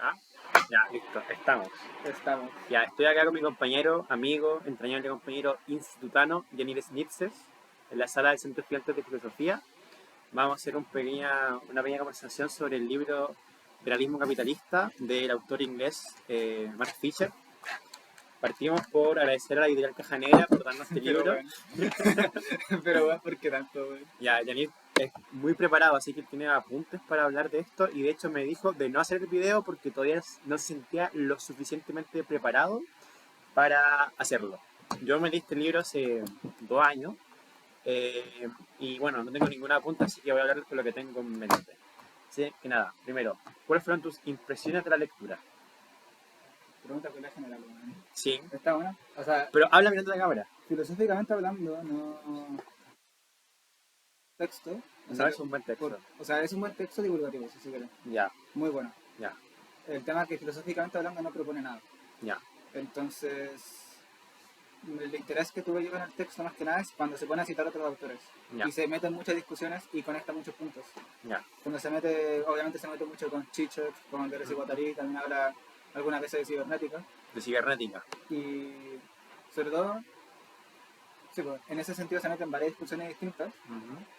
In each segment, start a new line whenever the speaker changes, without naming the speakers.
Ah, ya, listo, estamos.
Estamos.
Ya, estoy acá con mi compañero, amigo, entrañable compañero institutano, Yanir Snitses, en la sala del Centro de Estudiantes de Filosofía. Vamos a hacer una pequeña conversación sobre el libro Realismo Capitalista del autor inglés Mark Fisher. Partimos por agradecer a la editorial Caja Negra por darnos este
Pero
libro.
bueno. Pero bueno, ¿por qué tanto, güey?
Ya, Yanir es muy preparado, así que tiene apuntes para hablar de esto y de hecho me dijo de no hacer el video porque todavía no se sentía lo suficientemente preparado para hacerlo. Yo me di este libro hace 2 años y bueno, no tengo ninguna apunte, así que voy a hablar con lo que tengo en mente. Así que nada, primero, ¿cuáles fueron tus impresiones de la lectura?
Pregunta con la general, güey.
Sí,
Está buena. O sea,
pero habla mirando la cámara.
filosóficamente hablando, no. Texto. O
No
sea,
es un buen texto.
es un buen texto divulgativo, si se quiere.
Ya,
Muy bueno.
ya,
El tema es que filosóficamente hablando no propone nada.
ya,
Entonces, el interés que tuve yo en el texto más que nada es cuando se pone a citar a otros autores.
ya,
Y se mete en muchas discusiones y conecta muchos puntos.
ya.
Cuando se mete, obviamente se mete mucho con Chichek, con Deleuze y Guattari, también habla algunas veces de cibernética.
De cibernética.
Y sobre todo, sí, pues, en ese sentido se meten varias discusiones distintas.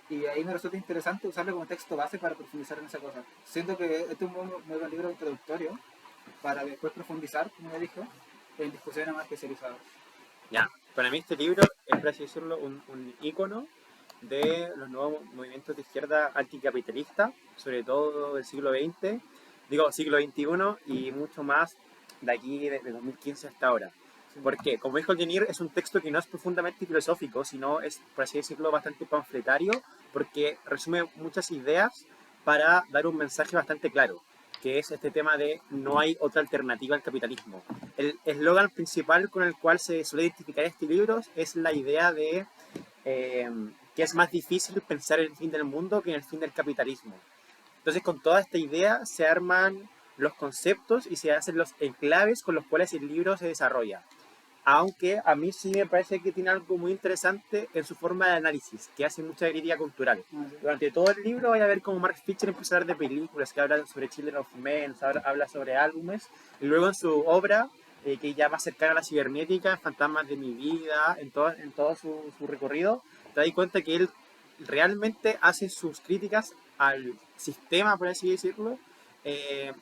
Y ahí me resulta interesante usarlo como texto base para profundizar en esa cosa. Siento que este es un muy buen libro introductorio para después profundizar, como ya dije, en discusiones más especializadas.
Ya, para mí este libro es, por así decirlo, un ícono de los nuevos movimientos de izquierda anticapitalista, sobre todo del siglo XX, digo siglo XXI y mucho más de aquí, de 2015 hasta ahora.
Sí.
Porque, como dijo el Jenir, es un texto que no es profundamente filosófico, sino es, por así decirlo, bastante panfletario, porque resume muchas ideas para dar un mensaje bastante claro, que es este tema de no hay otra alternativa al capitalismo. El eslogan principal con el cual se suele identificar este libro es la idea de que es más difícil pensar en el fin del mundo que en el fin del capitalismo. Entonces, con toda esta idea se arman los conceptos y se hacen los enclaves con los cuales el libro se desarrolla. Aunque a mí sí me parece que tiene algo muy interesante en su forma de análisis, que hace mucha crítica cultural.
Ah, sí.
Durante todo el libro voy a ver cómo Mark Fisher empieza a hablar de películas, que habla sobre Children of Men, habla sobre álbumes, y luego en su obra, que ya más cercana a la cibernética, Fantasmas de mi vida, en todo su recorrido, te das cuenta que él realmente hace sus críticas al sistema, por así decirlo,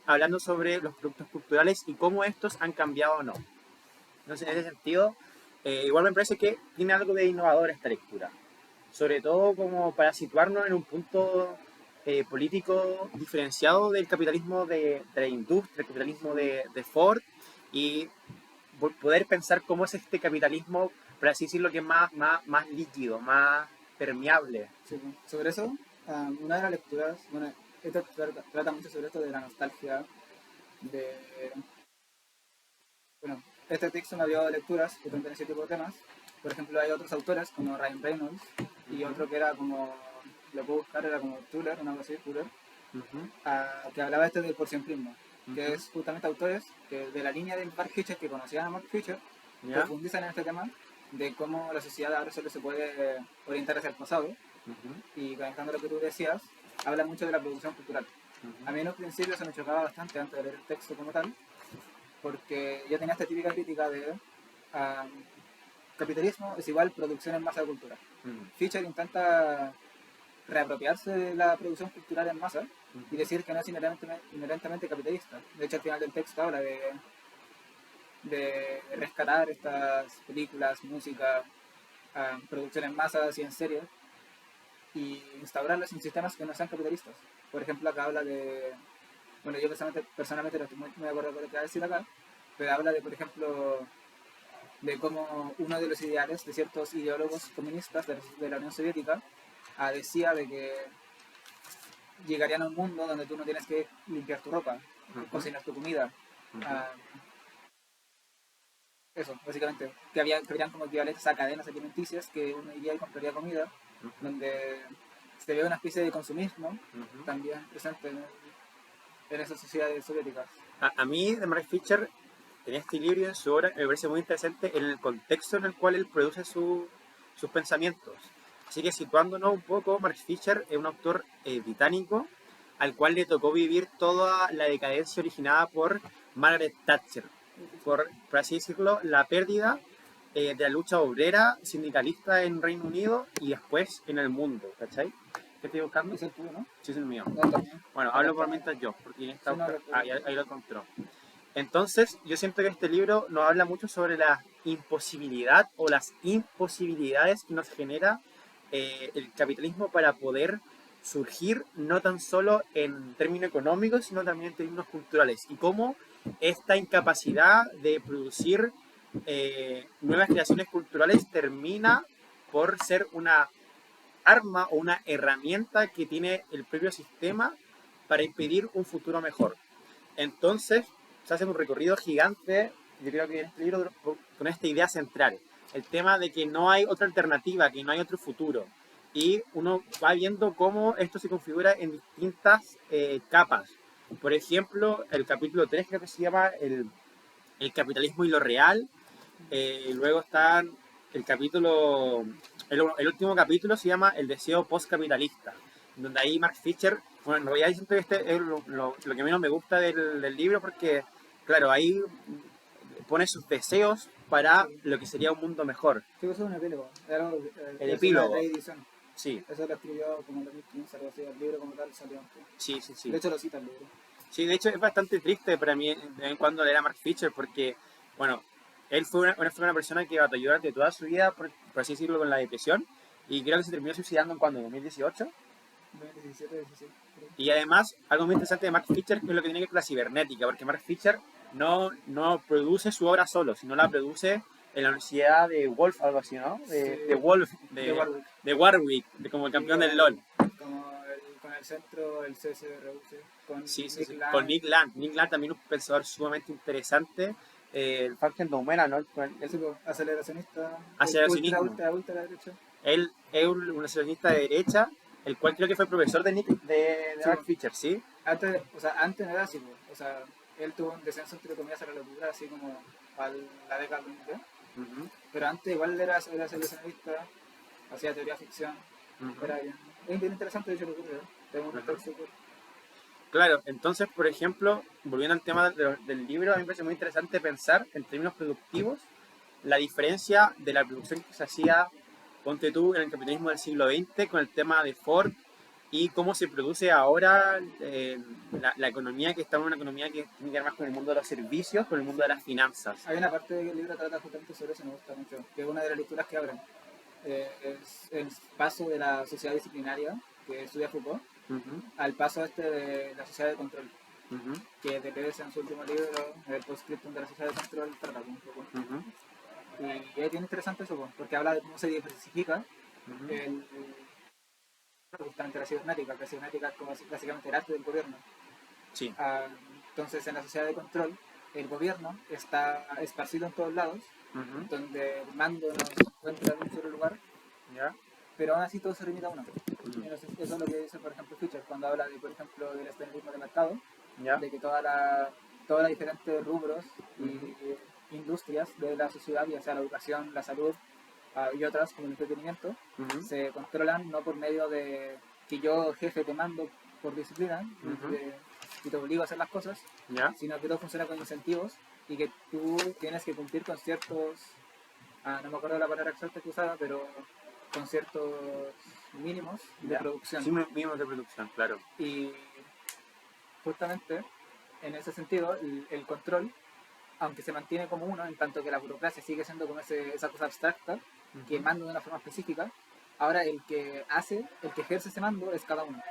hablando sobre los productos culturales y cómo estos han cambiado o no. Entonces, en ese sentido, igual me parece que tiene algo de innovador esta lectura. Sobre todo como para situarnos en un punto político diferenciado del capitalismo de la industria, el capitalismo de Ford, y poder pensar cómo es este capitalismo, por así decirlo, que es más líquido, más permeable.
Sí, pues. Sobre eso, una de las lecturas, bueno, esto trata mucho sobre esto de la nostalgia, de, bueno, este texto me ha dio lecturas que tratan ese tipo de temas. Por ejemplo, hay otros autores como Ryan Reynolds y otro que era como, lo puedo buscar, era como Tuller, una cosa así, Tuller, que hablaba este del porcientrismo, que es justamente autores que de la línea del Mark Fisher, que conocían a Mark Fisher,
¿Ya?
profundizan en este tema de cómo la sociedad ahora solo se puede orientar hacia el pasado. Y conectando lo que tú decías, habla mucho de la producción cultural. A mí en un principio se me chocaba bastante antes de leer el texto como tal, porque yo tenía esta típica crítica de capitalismo es igual producción en masa de cultura. Fischer intenta reapropiarse de la producción cultural en masa y decir que no es inherentemente capitalista. De hecho, al final del texto habla de rescatar estas películas, música, producción en masa, así en serie, y instaurarlas en sistemas que no sean capitalistas. Por ejemplo, acá habla de, bueno, yo personalmente no estoy muy de acuerdo con lo que va a decir acá, pero habla de, por ejemplo, de cómo uno de los ideales de ciertos ideólogos comunistas de la Unión Soviética decía de que llegarían a un mundo donde tú no tienes que limpiar tu ropa, cocinar tu comida. Eso, básicamente. Que habrían como equivalentes a cadenas alimenticias que uno iría y compraría comida, donde se ve una especie de consumismo también presente en esas sociedades soviéticas.
A mí, de Mark Fisher, en este libro y en su obra, me parece muy interesante el contexto en el cual él produce sus pensamientos. Así que situándonos un poco, Mark Fisher es un autor británico, al cual le tocó vivir toda la decadencia originada por Margaret Thatcher, por así decirlo, la pérdida de la lucha obrera sindicalista en Reino Unido y después en el mundo, ¿cachai? ¿Qué estoy buscando?
Es el tuyo, ¿no?
Sí, es el mío.
No, también.
Bueno, hablo por mientras yo, porque en esta
Sí, no,
ahí lo encontró. Entonces, yo siento que este libro nos habla mucho sobre la imposibilidad o las imposibilidades que nos genera el capitalismo para poder surgir no tan solo en términos económicos, sino también en términos culturales. Y cómo esta incapacidad de producir nuevas creaciones culturales termina por ser una arma o una herramienta que tiene el propio sistema para impedir un futuro mejor. Entonces, se hace un recorrido gigante, yo creo que en este libro, con esta idea central, el tema de que no hay otra alternativa, que no hay otro futuro. Y uno va viendo cómo esto se configura en distintas capas. Por ejemplo, el capítulo 3 creo que se llama el capitalismo y lo real. Luego está el capítulo, el último capítulo se llama el deseo postcapitalista, donde ahí Mark Fisher, bueno, en realidad siento que este es lo que menos me gusta del libro porque, claro, ahí pone sus deseos para lo que sería un mundo mejor.
Sí, eso es un epílogo.
El epílogo.
La edición.
Sí,
Eso lo escribió como en 2015, algo así. El libro como tal salió antes.
sí, sí, sí.
De hecho, lo cita el libro.
Sí, de hecho es bastante triste para mí de vez en cuando leer a Mark Fisher porque, bueno, él fue una persona que batalló durante toda su vida, por así decirlo, con la depresión y creo que se terminó suicidando en cuando, en 2018.
2017, 16.
Y además, algo muy interesante de Mark Fisher es lo que tiene que ver con la cibernética, porque Mark Fisher no produce su obra solo, sino la produce en la Universidad de Wolf, algo así, ¿no? De Wolf,
Warwick.
de Warwick, como el campeón del LOL.
Con el centro, el CSRUC, con
Sí, sí,
Nick
sí.
Land.
Con Nick Land. Nick Land también un pensador sumamente interesante. El Franklin Domena, ¿no?
Aceleracionista.
Aceleracionismo.
Ultra derecha.
Él es un aceleracionista de derecha, el cual creo que fue profesor de
Sí.
Mark Fisher, ¿sí?
Antes no era así, o sea, él tuvo un descenso entre comillas a la locura, así como a la década de 20, pero antes igual era aceleracionista, hacía teoría ficción, era bien. Es bien interesante, de hecho, lo que ocurrió. Tengo un lector súper.
Claro, entonces, por ejemplo, volviendo al tema del libro, a mí me parece muy interesante pensar en términos productivos la diferencia de la producción que se hacía, ponte tú, en el capitalismo del siglo XX con el tema de Ford y cómo se produce ahora la economía, que está en una economía que tiene que ver más con el mundo de los servicios, con el mundo de las finanzas.
Hay una parte del libro que trata justamente sobre eso, me gusta mucho, que es una de las lecturas que abren. Es el paso de la sociedad disciplinaria, que estudia Foucault, al paso de la sociedad de control, que Deleuze en su último libro, el Postscriptum de la sociedad de control, trata un poco. Y es bien interesante eso, porque habla de cómo se diversifica justamente la cibernética, que la cibernética es como básicamente el arte del gobierno.
Sí.
Entonces, en la sociedad de control, el gobierno está esparcido en todos lados, donde el mando no se encuentra en un solo lugar,
¿Ya?
pero aún así todo se limita a uno. Eso es lo que dice, por ejemplo, Fischer, cuando habla, de, por ejemplo, del estalinismo de mercado,
¿Ya?
de que todos los diferentes rubros y industrias de la sociedad, ya sea la educación, la salud y otras, como el entretenimiento, se controlan no por medio de que yo, jefe, te mando por disciplina y te obligo a hacer las cosas,
¿Ya?
sino que todo funciona con incentivos y que tú tienes que cumplir con ciertos, no me acuerdo la palabra exacta que usaba, pero con ciertos mínimos de producción.
Sí, mínimos de producción, claro.
Y justamente en ese sentido, el control, aunque se mantiene como uno, en tanto que la burocracia sigue siendo como esa cosa abstracta, que manda de una forma específica, ahora el que ejerce ese mando es cada uno.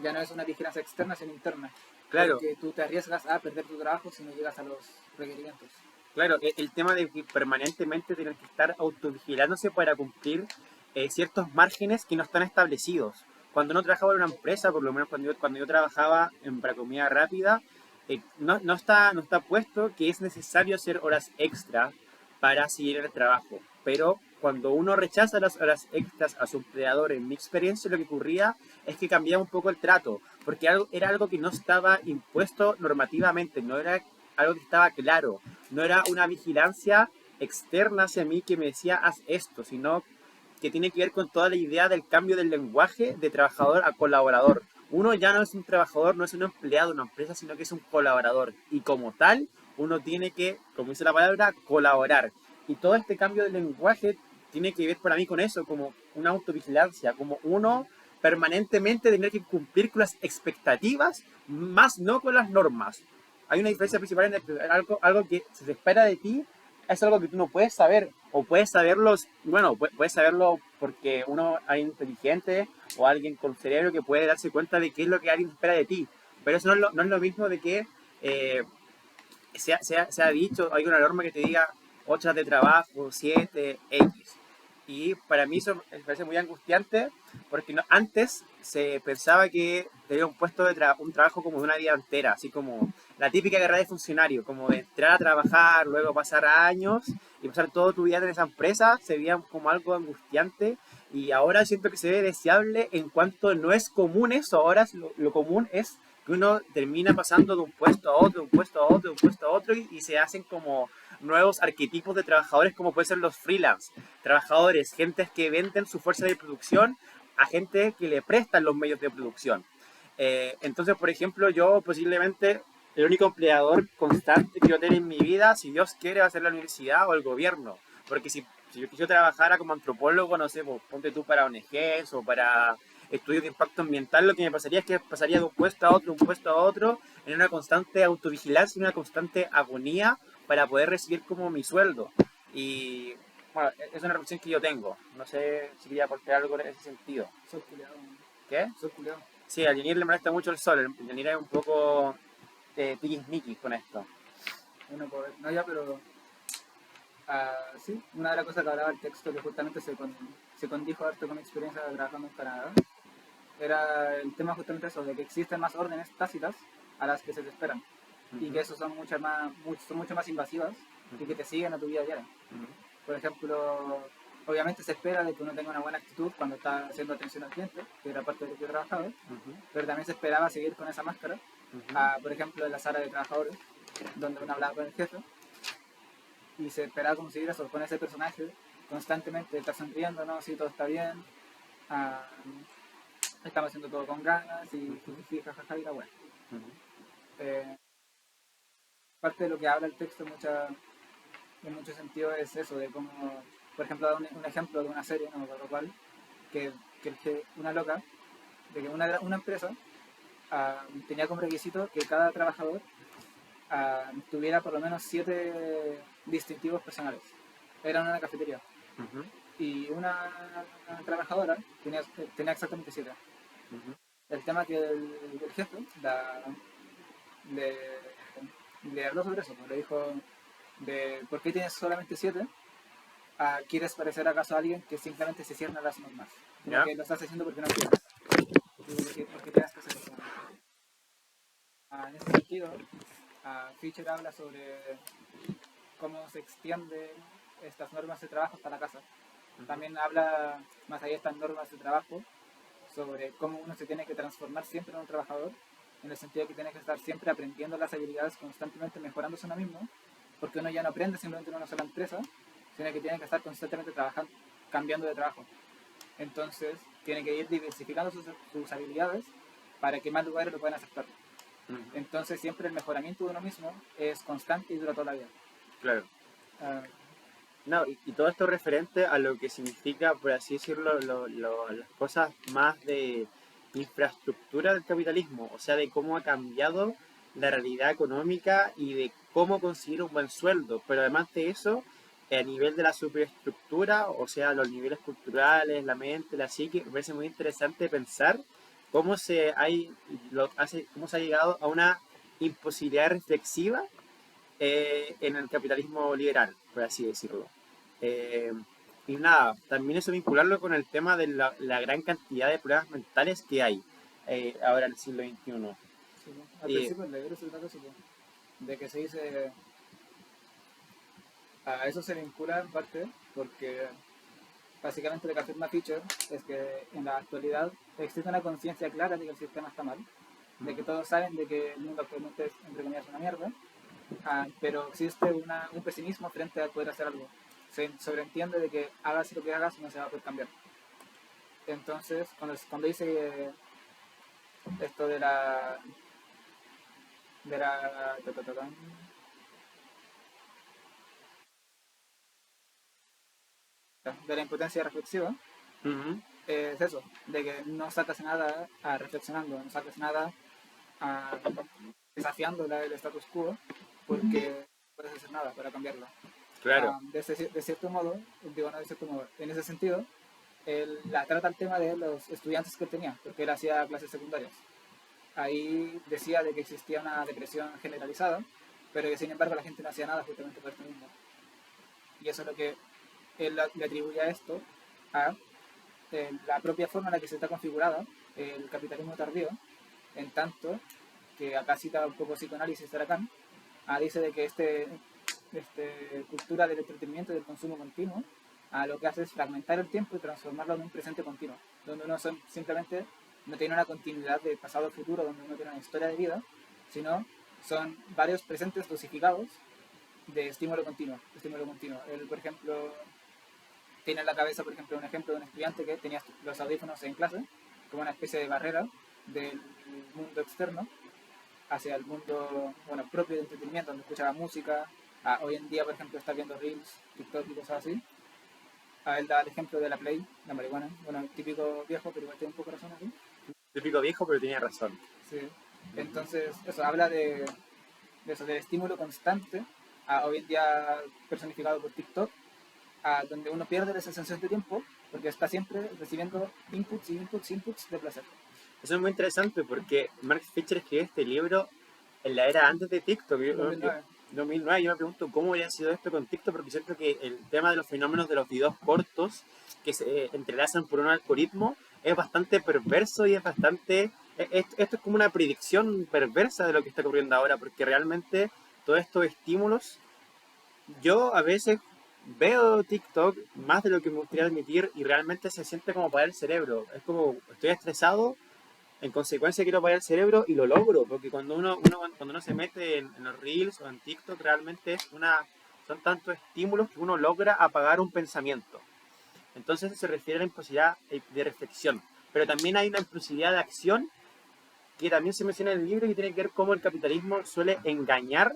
Ya no es una vigilancia externa, sino interna.
Claro.
Porque tú te arriesgas a perder tu trabajo si no llegas a los requerimientos.
Claro, el tema de que permanentemente tienen que estar autovigilándose para cumplir ciertos márgenes que no están establecidos. Cuando uno trabajaba en una empresa, por lo menos cuando yo trabajaba para comida rápida, no está puesto que es necesario hacer horas extra para seguir el trabajo. Pero cuando uno rechaza las horas extras a su empleador, en mi experiencia lo que ocurría es que cambiaba un poco el trato, porque era algo que no estaba impuesto normativamente, no era algo que estaba claro, no era una vigilancia externa hacia mí que me decía haz esto, sino que tiene que ver con toda la idea del cambio del lenguaje de trabajador a colaborador. uno ya no es un trabajador, no es un empleado de una empresa, sino que es un colaborador. Y como tal, uno tiene que, como dice la palabra, colaborar. Y todo este cambio de lenguaje tiene que ver para mí con eso, como una autovigilancia, como uno permanentemente tener que cumplir con las expectativas, más no con las normas. Hay una diferencia principal en algo que se espera de ti, es algo que tú no puedes saber, o puedes saberlo, bueno, puedes saberlo porque uno es inteligente o alguien con cerebro que puede darse cuenta de qué es lo que alguien espera de ti. Pero eso no es lo mismo de que eh, se ha dicho, hay una norma que te diga 8 horas de trabajo, 7, X. Y para mí eso me parece muy angustiante porque antes se pensaba que tenía un puesto de un trabajo como de una vida entera, así como la típica carrera de funcionario, como de entrar a trabajar, luego pasar años y pasar todo tu vida en esa empresa, se veía como algo angustiante y ahora siento que se ve deseable en cuanto no es común eso, ahora lo común es que uno termina pasando de un puesto a otro, de un puesto a otro, de un puesto a otro y se hacen como nuevos arquetipos de trabajadores como pueden ser los freelance, trabajadores, gentes que venden su fuerza de producción a gente que le prestan los medios de producción. Entonces, por ejemplo, yo posiblemente el único empleador constante que yo tengo en mi vida, si Dios quiere, va a ser la universidad o el gobierno. Porque si yo quisiera trabajara como antropólogo, no sé, pues, ponte tú para ONGs o para estudios de impacto ambiental, lo que me pasaría es que pasaría de un puesto a otro, un puesto a otro, en una constante autovigilancia, en una constante agonía para poder recibir como mi sueldo. Y bueno, es una reflexión que yo tengo. No sé si quería aportar algo en ese sentido.
Soy culiado.
¿Qué?
Soy culiado.
Sí, al Yanir le molesta mucho el sol. El Yanir es un poco tiquismiquis con esto.
Bueno, pues, no ya, pero sí, una de las cosas que hablaba el texto que justamente se condijo harto con mi experiencia trabajando en Canadá era el tema justamente eso, de que existen más órdenes tácitas a las que se te esperan y que eso son son mucho más invasivas y que te siguen a tu vida diaria. Por ejemplo, obviamente se espera de que uno tenga una buena actitud cuando está haciendo atención al cliente, que era parte de lo que yo trabajaba, pero también se esperaba seguir con esa máscara, por ejemplo, en la sala de trabajadores, donde uno hablaba con el jefe, y se esperaba como seguir eso, con ese personaje, constantemente estar sonriendo, ¿no? Sí, todo está bien, ah, estamos haciendo todo con ganas, y jajaja, y la buena. Parte de lo que habla el texto en mucho sentido es eso, de cómo, por ejemplo, da un ejemplo de una serie, no me acuerdo cuál, que una loca, de que una empresa tenía como requisito que cada trabajador tuviera por lo menos 7 distintivos personales. Era en una cafetería. Y una trabajadora tenía exactamente 7. El tema que el jefe le, le habló sobre eso, pues, le dijo de por qué tienes solamente 7. ¿Quieres parecer acaso a alguien que simplemente se cierne a las normas? Como
¿Ya?
que lo estás haciendo porque no quieres. Porque tienes que hacerlo. En ese sentido, Fischer habla sobre cómo se extienden estas normas de trabajo hasta la casa. También habla, más allá de estas normas de trabajo, sobre cómo uno se tiene que transformar siempre en un trabajador, en el sentido de que tiene que estar siempre aprendiendo las habilidades, constantemente mejorándose uno mismo, porque uno ya no aprende simplemente en una sola empresa, sino que tiene que estar constantemente trabajando, cambiando de trabajo. Entonces, tiene que ir diversificando sus habilidades para que más lugares lo puedan aceptar. Entonces, siempre el mejoramiento de uno mismo es constante y dura toda la vida.
Claro.
Ah,
No, y todo esto referente a lo que significa, por así decirlo, las cosas más de infraestructura del capitalismo, o sea, de cómo ha cambiado la realidad económica y de cómo conseguir un buen sueldo. Pero además de eso, a nivel de la superestructura, o sea, los niveles culturales, la mente, la psique, me parece muy interesante pensar cómo se ha llegado a una imposibilidad reflexiva en el capitalismo liberal, por así decirlo. Eh, y nada, también eso vincularlo con el tema de la gran cantidad de pruebas mentales que hay ahora en el siglo XXI.
sí, al principio el libro se trata de que se dice, a eso se vincula en parte porque básicamente lo que afirma Fischer es que en la actualidad existe una conciencia clara de que el sistema está mal, de que todos saben de que el mundo actualmente es, entre comillas, una mierda, pero existe un pesimismo frente a poder hacer algo. Se sobreentiende de que hagas lo que hagas no se va a poder cambiar. Entonces, cuando dice esto de la de la de la impotencia reflexiva,
Ujú.
es eso, de que no sacas nada reflexionando, no sacas nada a, desafiando el status quo, porque no puedes hacer nada para cambiarlo.
Claro,
De cierto modo, digo no de cierto modo, en ese sentido, él la trata el tema de los estudiantes que él tenía, porque él hacía clases secundarias. Ahí decía de que existía una depresión generalizada, pero que sin embargo la gente no hacía nada justamente por esto mismo. Y eso es lo que él le atribuye a esto, a la propia forma en la que se está configurada el capitalismo tardío, en tanto que acá cita un poco psicoanálisis de Lacan, dice de que cultura del entretenimiento y del consumo continuo lo que hace es fragmentar el tiempo y transformarlo en un presente continuo, donde uno simplemente no tiene una continuidad de pasado a futuro, donde uno tiene una historia de vida, sino son varios presentes dosificados de estímulo continuo. Él, por ejemplo, tiene en la cabeza, por ejemplo, un ejemplo de un estudiante que tenía los audífonos en clase, como una especie de barrera del mundo externo hacia el mundo propio de entretenimiento, donde escuchaba música. Hoy en día, por ejemplo, está viendo Reels, TikTok y cosas así. Él da el ejemplo de la Play, la marihuana. Bueno, típico viejo, pero igual tiene un poco de razón aquí.
típico viejo, pero tenía razón.
Sí. Entonces, eso habla de eso, del estímulo constante, hoy en día personificado por TikTok, donde uno pierde esa sensación de tiempo porque está siempre recibiendo inputs y inputs y inputs de placer.
Eso es muy interesante porque Mark Fisher escribió este libro en la era antes de TikTok.
2009.
2009, yo me pregunto cómo habría sido esto con TikTok, porque siento que el tema de los fenómenos de los videos cortos que se entrelazan por un algoritmo es bastante perverso y es bastante... Esto es como una predicción perversa de lo que está ocurriendo ahora, porque realmente todos estos estímulos, yo a veces veo TikTok más de lo que me gustaría admitir y realmente se siente como para el cerebro. Es como, estoy estresado, en consecuencia quiero apagar el cerebro y lo logro, porque cuando uno se mete en los Reels o en TikTok, realmente son tantos estímulos que uno logra apagar un pensamiento. Entonces eso se refiere a la imposibilidad de reflexión. Pero también hay una imposibilidad de acción que también se menciona en el libro, que tiene que ver cómo el capitalismo suele engañar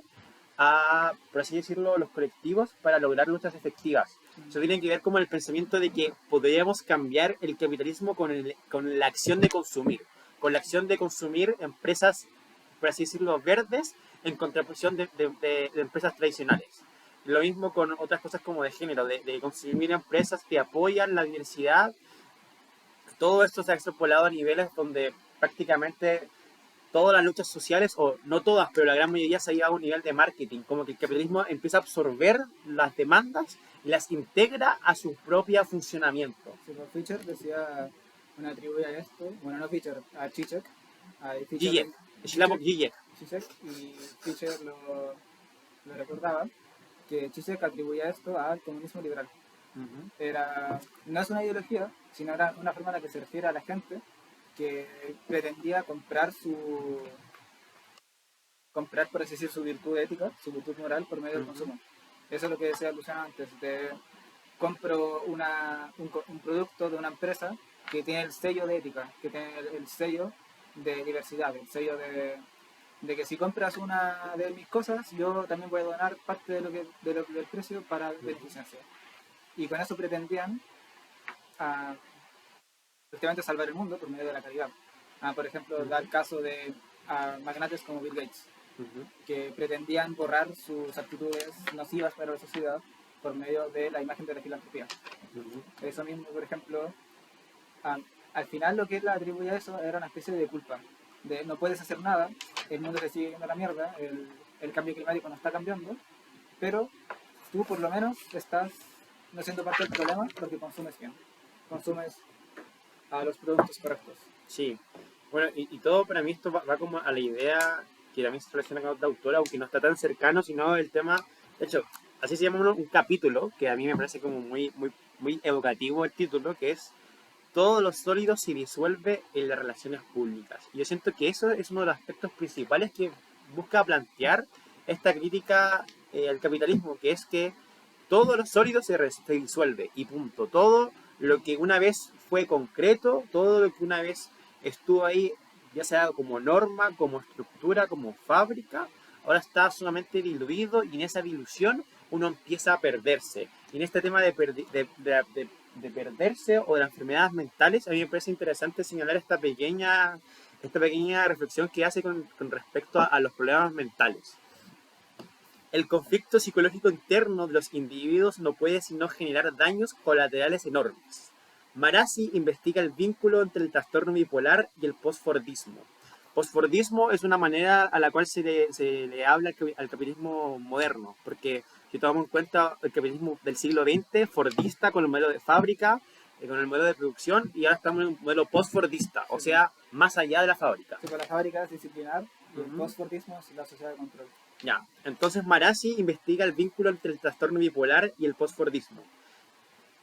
a, por así decirlo, los colectivos para lograr luchas efectivas. Eso tiene que ver como el pensamiento de que podríamos cambiar el capitalismo con la acción de consumir, con la acción de consumir empresas, por así decirlo, verdes en contraposición de empresas tradicionales. Lo mismo con otras cosas como de género, de consumir empresas que apoyan la diversidad. Todo esto se ha extrapolado a niveles donde prácticamente todas las luchas sociales, o no todas, pero la gran mayoría se ha llevado a un nivel de marketing, como que el capitalismo empieza a absorber las demandas y las integra a su propio funcionamiento.
Sí, pues Fischer decía, una atribuye a esto, bueno, no Fischer, a Zizek,
Zizek, Slavoj Zizek.
Zizek, y Fischer lo recordaba, que Zizek atribuía esto al comunismo liberal. No es una ideología, sino era una forma en la que se refiere a la gente que pretendía comprar, por así decir, su virtud ética, su virtud moral por medio del consumo. Eso es lo que decía Luciano antes, de compro un producto de una empresa que tiene el sello de ética, que tiene el sello de diversidad, el sello de que si compras una de mis cosas, yo también voy a donar parte del precio para beneficencia. Y con eso pretendían efectivamente salvar el mundo por medio de la caridad. Por ejemplo, da el caso de magnates como Bill Gates, que pretendían borrar sus actitudes nocivas para la sociedad por medio de la imagen de la filantropía. Eso mismo, por ejemplo, al final lo que él le atribuía a eso era una especie de culpa, de no puedes hacer nada, el mundo se sigue yendo a la mierda, el cambio climático no está cambiando, pero tú por lo menos estás no siendo parte del problema porque consumes bien, consumes los productos correctos.
Sí, bueno, y todo para mí esto va como a la idea que también se relaciona con otra autora, aunque no está tan cercano, sino el tema, de hecho, así se llama un capítulo, que a mí me parece como muy educativo el título, que es todo lo sólido se disuelve en las relaciones públicas. Y yo siento que eso es uno de los aspectos principales que busca plantear esta crítica al capitalismo, que es que todo lo sólido se disuelve y punto. Todo lo que una vez fue concreto, todo lo que una vez estuvo ahí ya sea como norma, como estructura, como fábrica, ahora está sumamente diluido y en esa dilución uno empieza a perderse. Y en este tema de perderse o de las enfermedades mentales, a mí me parece interesante señalar esta pequeña reflexión que hace con respecto a los problemas mentales. El conflicto psicológico interno de los individuos no puede sino generar daños colaterales enormes. Marasi investiga el vínculo entre el trastorno bipolar y el postfordismo. Postfordismo es una manera a la cual se le habla al capitalismo moderno, porque si tomamos en cuenta el capitalismo del siglo XX, fordista con el modelo de fábrica, con el modelo de producción, y ahora estamos en un modelo postfordista, o sea, más allá de la fábrica.
Sí, pues la fábrica es disciplinar y el postfordismo es la sociedad de control.
Ya, entonces Marasi investiga el vínculo entre el trastorno bipolar y el postfordismo.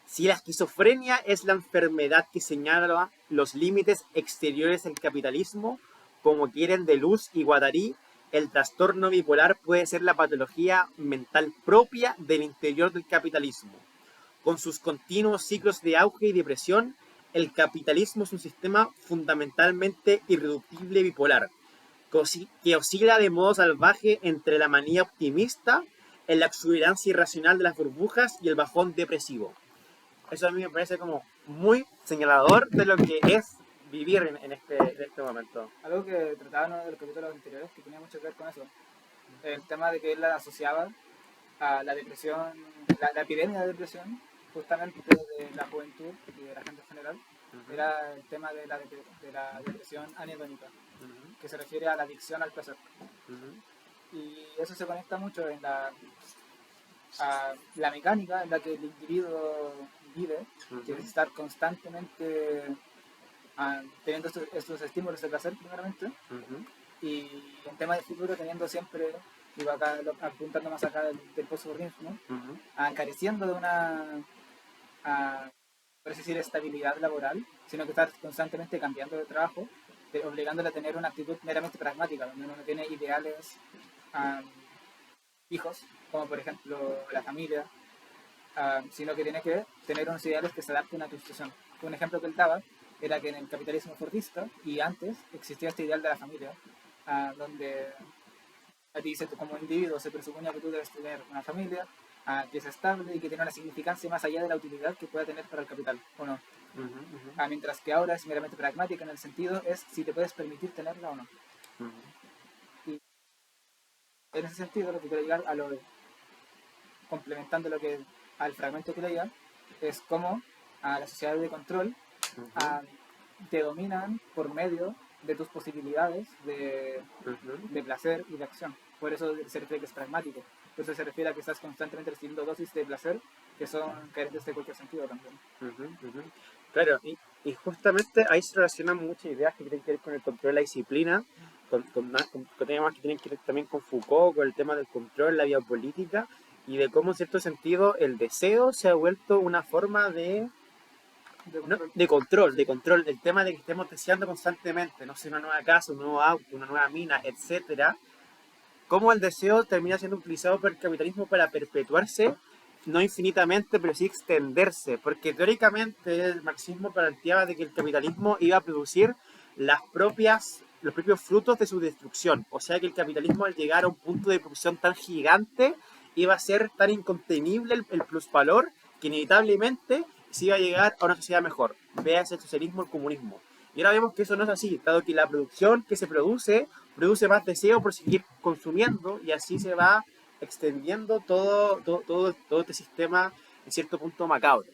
Si la esquizofrenia es la enfermedad que señala los límites exteriores del capitalismo, como quieren Deleuze y Guattari, el trastorno bipolar puede ser la patología mental propia del interior del capitalismo. Con sus continuos ciclos de auge y depresión, el capitalismo es un sistema fundamentalmente irreductible bipolar, que oscila de modo salvaje entre la manía optimista, la exuberancia irracional de las burbujas y el bajón depresivo. Eso a mí me parece como muy señalador de lo que es vivir en este momento.
Algo que trataba en uno de los capítulos anteriores que tenía mucho que ver con eso. El tema de que él la asociaba a la depresión, la epidemia de depresión, justamente de la juventud y de la gente en general, era el tema de la depresión anhedónica, que se refiere a la adicción al placer. Y eso se conecta mucho en a la mecánica en la que el individuo vive, que es estar constantemente teniendo estos estímulos de placer primeramente, y en tema de futuro teniendo siempre, digo acá apuntando más acá del postmodernismo, careciendo de una por así decir estabilidad laboral, sino que estar constantemente cambiando de trabajo, obligándole a tener una actitud meramente pragmática, donde uno no tiene ideales fijos, como por ejemplo la familia, sino que tiene que tener unos ideales que se adapten a tu situación. Un ejemplo que él daba era que en el capitalismo fordista y antes existía este ideal de la familia, donde a ti como individuo se presuponía que tú debes tener una familia que es estable y que tiene una significancia más allá de la utilidad que pueda tener para el capital, ¿o no? Mientras que ahora es meramente pragmática en el sentido es si te puedes permitir tenerla o no. Y en ese sentido lo que quiero llegar a complementando al fragmento que leía, es como a las sociedades de control te dominan por medio de tus posibilidades de placer y de acción. Por eso se refiere que es pragmático. Por eso se refiere a que estás constantemente recibiendo dosis de placer que son carentes de cualquier sentido también.
Claro, y justamente ahí se relacionan muchas ideas que tienen que ver con el control de la disciplina, con temas que tienen que ver también con Foucault, con el tema del control, la biopolítica, y de cómo en cierto sentido el deseo se ha vuelto una forma de control, el tema de que estemos deseando constantemente, no sé, una nueva casa, un nuevo auto, una nueva mina, etcétera. Cómo el deseo termina siendo utilizado por el capitalismo para perpetuarse, no infinitamente, pero sí extenderse, porque teóricamente el marxismo planteaba de que el capitalismo iba a producir los propios frutos de su destrucción, o sea que el capitalismo al llegar a un punto de producción tan gigante iba a ser tan incontenible el plusvalor que inevitablemente se iba a llegar a una sociedad mejor, veas el socialismo, el comunismo. Y ahora vemos que eso no es así, dado que la producción que se produce más deseo por seguir consumiendo y así se va extendiendo todo este sistema en cierto punto macabro.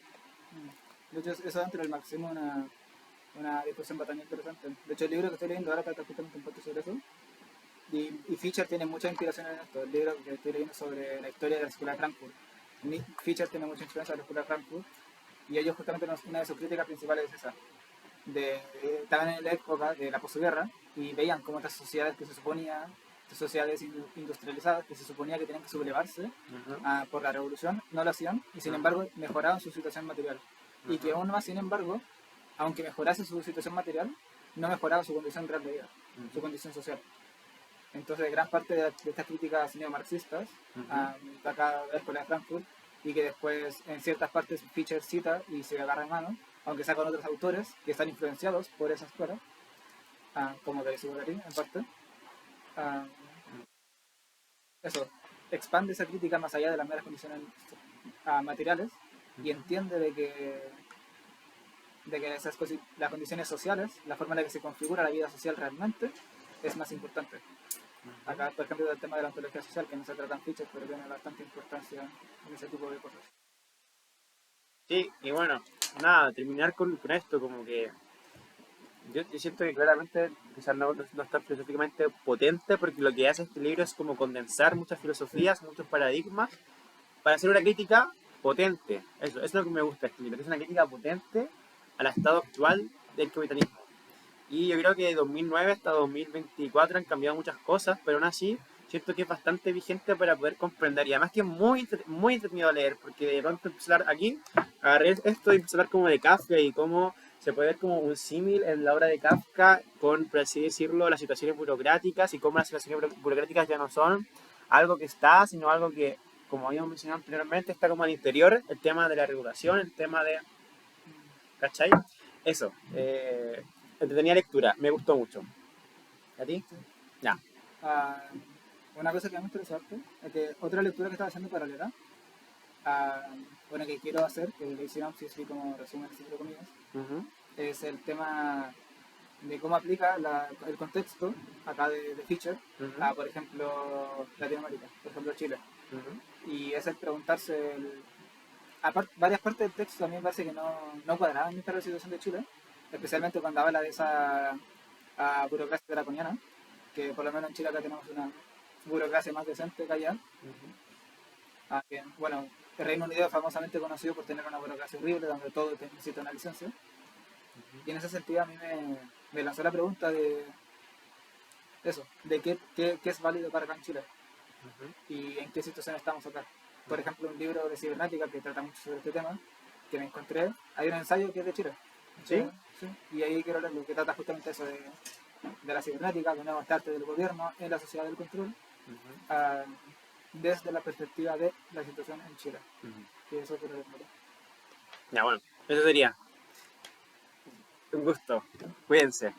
De hecho, eso dentro del marxismo es una discusión bastante interesante. De hecho, el libro que estoy leyendo ahora trata justamente un poco sobre eso. Y Fischer tiene mucha inspiración en esto. El libro que estoy leyendo sobre la historia de la Escuela de Frankfurt. Fischer tiene mucha influencia de la Escuela de Frankfurt y ellos justamente una de sus críticas principales es esa. Estaban en la época de la posguerra y veían cómo estas sociedades que se suponía, estas sociedades industrializadas que se suponía que tenían que sublevarse por la revolución, no lo hacían y sin embargo mejoraban su situación material. Y que aún más, sin embargo, aunque mejorase su situación material, no mejoraba su condición real de vida, su condición social. Entonces, gran parte de estas críticas neomarxistas, acá de la Escuela de Frankfurt, y que después en ciertas partes Fischer cita y se agarra en mano, aunque sea con otros autores que están influenciados por esa escuela, como de desigualdad en parte. Ah, eso, expande esa crítica más allá de las meras condiciones materiales y entiende de que las condiciones sociales, la forma en la que se configura la vida social realmente, es más importante. Acá, por ejemplo, el tema de la ontología social, que no se trata en fichas, pero tiene bastante importancia en ese tipo de cosas.
Sí, y bueno, nada, terminar con esto, como que yo siento que claramente quizás no está filosóficamente potente, porque lo que hace este libro es como condensar muchas filosofías, muchos paradigmas, para hacer una crítica potente. Eso es lo que me gusta de este libro, que es una crítica potente al estado actual del capitalismo. Y yo creo que de 2009 hasta 2024 han cambiado muchas cosas, pero aún así siento que es bastante vigente para poder comprender. Y además que es muy entretenido leer, porque de pronto empezar aquí, agarré esto y empecé a hablar como de Kafka y cómo se puede ver como un símil en la obra de Kafka con, por así decirlo, las situaciones burocráticas y cómo las situaciones burocráticas ya no son algo que está, sino algo que, como habíamos mencionado anteriormente, está como al interior, el tema de la regulación, el tema de... ¿Cachai? Eso. Entretenida lectura, me gustó mucho. ¿A ti?
Sí.
Ya.
Ah, una cosa que me interesante es que otra lectura que estaba haciendo paralela, ah, bueno, que quiero hacer, que le sinopsis y como resumen, entre comillas,
Ujú,
es el tema de cómo aplica el contexto acá de Fischer
ujú,
a, por ejemplo, Latinoamérica, por ejemplo, Chile.
ujú,
Y es el preguntarse, varias partes del texto a mí me parece que no cuadraban en la situación de Chile, especialmente cuando habla de esa burocracia draconiana, que por lo menos en Chile acá tenemos una burocracia más decente que allá.
ujú,
Que, bueno, el Reino Unido es famosamente conocido por tener una burocracia horrible donde todo necesita una licencia. Y en ese sentido a mí me lanzó la pregunta de eso, de qué es válido para acá en Chile
ujú,
y en qué situación estamos acá. Por ejemplo, un libro de cibernética que trata mucho sobre este tema, que me encontré, hay un ensayo que es de Chile.
¿sí?
Sí, y ahí quiero leerlo, que trata justamente eso de la cibernética, de un nuevo arte del gobierno en la sociedad del control,
Ujú,
ah, desde la perspectiva de la situación en Chile.
ujú.
Y eso quiero leerlo.
Ya, bueno, eso sería. Un gusto. Cuídense.